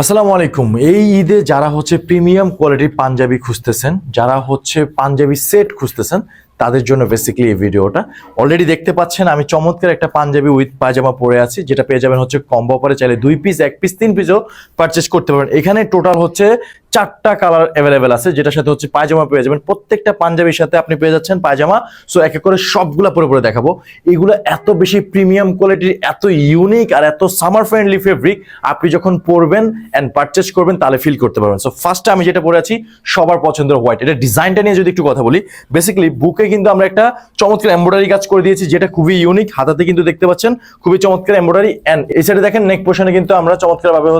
আসসালামু আলাইকুম। এই ঈদে যারা প্রিমিয়াম কোয়ালিটির পাঞ্জাবি খুঁজতেছেন, যারা পাঞ্জাবি সেট খুঁজতেছেন, তাদের জন্য বেসিক্যালি এই ভিডিওটা। অলরেডি দেখতে পাচ্ছেন আমি চমৎকার একটা পাঞ্জাবি উইথ পায়জামা পরে আছি, যেটা পেয়ে যাবেন কম্বো অফারে। চাইলে 2 পিস, 1 পিস, 3 পিসও পারচেজ করতে পারবেন। এখানে টোটাল 4টা কালার অ্যাভেলেবেল আছে, যেটার সাথে পায়জামা পেয়ে যাবেন। প্রত্যেকটা পাঞ্জাবির সাথে আপনি পেয়ে যাচ্ছেন পায়জামা। সো এক এক করে সবগুলা পরে দেখাবো। এগুলো এত বেশি প্রিমিয়াম কোয়ালিটির, এত ইউনিক আর এত সামার ফ্রেন্ডলি ফেব্রিক, আপনি যখন পরবেন এন্ড পারচেজ করবেন তাহলে ফিল করতে পারবেন। সো ফার্স্টে আমি যেটা পরে আছি সবার পছন্দের হোয়াইট। এটা ডিজাইনটা নিয়ে যদি একটু কথা বলি, বেসিক্যালি বুকে কিন্তু আমরা একটা চমৎকার এমব্রয়ডারি কাজ করে দিয়েছি, যেটা খুবই ইউনিক। হাতাতে কিন্তু দেখতে পাচ্ছেন খুবই চমৎকার এমব্রয়ডারি, এন্ড এই সাইডে দেখেন নেক পোর্শনে কিন্তু আমরা চমৎকার ভাবে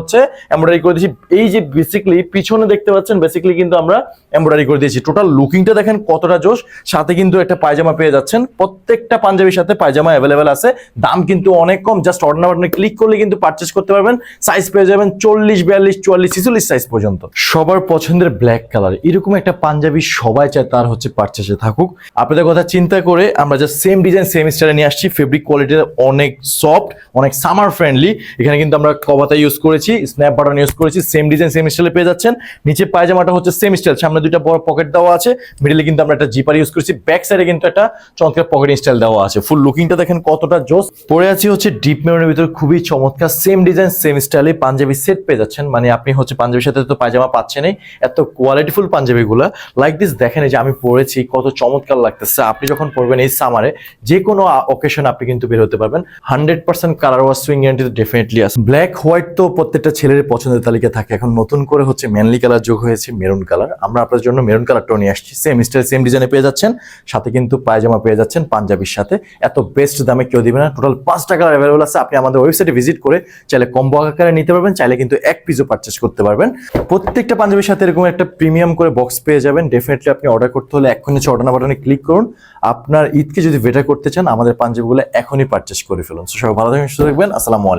এমব্রয়ডারি করে দিয়েছি। এই যে বেসিক্যালি পিছনে দেখতে পাচ্ছেন, বেসিক্যালি কিন্তু আমরা এমব্রয়ডারি করে দিয়েছি। টোটাল লুকিংটা দেখেন কতটা জোশ। সাথে কিন্তু একটা পায়জামা পেয়ে যাচ্ছেন। প্রত্যেকটা পাঞ্জাবির সাথে পায়জামা অ্যাভেলেবেল আছে। দাম কিন্তু অনেক কম, জাস্ট অর্ডার বাটনে ক্লিক করলে কিন্তু পারচেজ করতে পারবেন। সাইজ পেয়ে যাবেন 40, 42, 44, 46 সাইজ পর্যন্ত। সবার পছন্দের ব্ল্যাক কালার, এরকম একটা পাঞ্জাবি সবাই চায় তার পারচেজে থাকুক। আপনাদের কথা চিন্তা করে আমরা জাস্ট সেম ডিজাইন সেম স্টাইলে নিয়ে আসছি। ফেব্রিক কোয়ালিটিটা অনেক সফট, অনেক সামার ফ্রেন্ডলি। এখানে কিন্তু আমরা কবাতা ইউজ করেছি, স্ন্যাপ বাটন ইউজ করেছি। সেম ডিজাইন সেম স্টাইলে পেয়ে যাচ্ছেন। নিচে পায়জামাটা সেম স্টাইল, সামনে দুইটা বড় পকেট দেওয়া আছে, মিডলে কিন্তু আমরা একটা জিপার ইউজ করেছি। ব্যাক সাইডে কিন্তু একটা চমৎকার পকেট স্টাইল দেওয়া আছে। ফুল লুকিংটা দেখেন কতটা জোস। পরে আছি ডিপ মেরুনের ভিতরে খুবই চমৎকার সেম ডিজাইন সেম স্টাইলে পাঞ্জাবি সেট পেয়ে যাচ্ছেন। মানে আপনি পাঞ্জাবির সাথে তো পায়জামা পাচ্ছেনই, এত কোয়ালিটিফুল পাঞ্জাবিগুলো লাইক দিস দেখেন। এই যে আমি পরেছি, কত চমৎকার লাগতেছে। আপনি যখন পরবেন এই সামারে, যে কোনো অকেশন আপনি কিন্তু বের হতে পারবেন। 100% কালার ওয়াশ সুইং গ্যারান্টি তো ডেফিনেটলি আছে। ব্ল্যাক হোয়াইট তো প্রত্যেকটা ছেলের পছন্দের তালিকা থাকে। এখন নতুন করে ম্যানলি কালার যোগ হয়েছে, মেরুন কালার। আমরা আপনার জন্য মেরুন কালারটাও নিয়ে আসছি। সেম স্টাইল সেম ডিজাইনে পেয়ে যাচ্ছেন, সাথে কিন্তু পায়জামা পেয়ে যাচ্ছেন পাঞ্জাবির সাথে। এত বেস্ট দামে কেউ দিবে না। টোটাল 5টা কালার অ্যাভেলেবল আছে। আপনি আমাদের ওয়েবসাইটে ভিজিট করে চাইলে কম্বো আকারে নিতে পারবেন, চাইলে কিন্তু 1 পিসও পারচেজ করতে পারবেন। প্রত্যেকটা পাঞ্জাবির সাথে এরকম একটা প্রিমিয়াম করে বক্স পেয়ে যাবেন। ডেফিনেটলি আপনি অর্ডার করতে হলে এক্ষুনি অর্ডার বাটনে ক্লিক করুন। আপনার ঈদকে যদি বেটার করতে চান, আমাদের পাঞ্জাবিগুলো এখনই পারচেজ করে ফেলুন। সবাই ভালো থাকবেন, সুস্থ থাকবেন। আসসালামু আলাইকুম।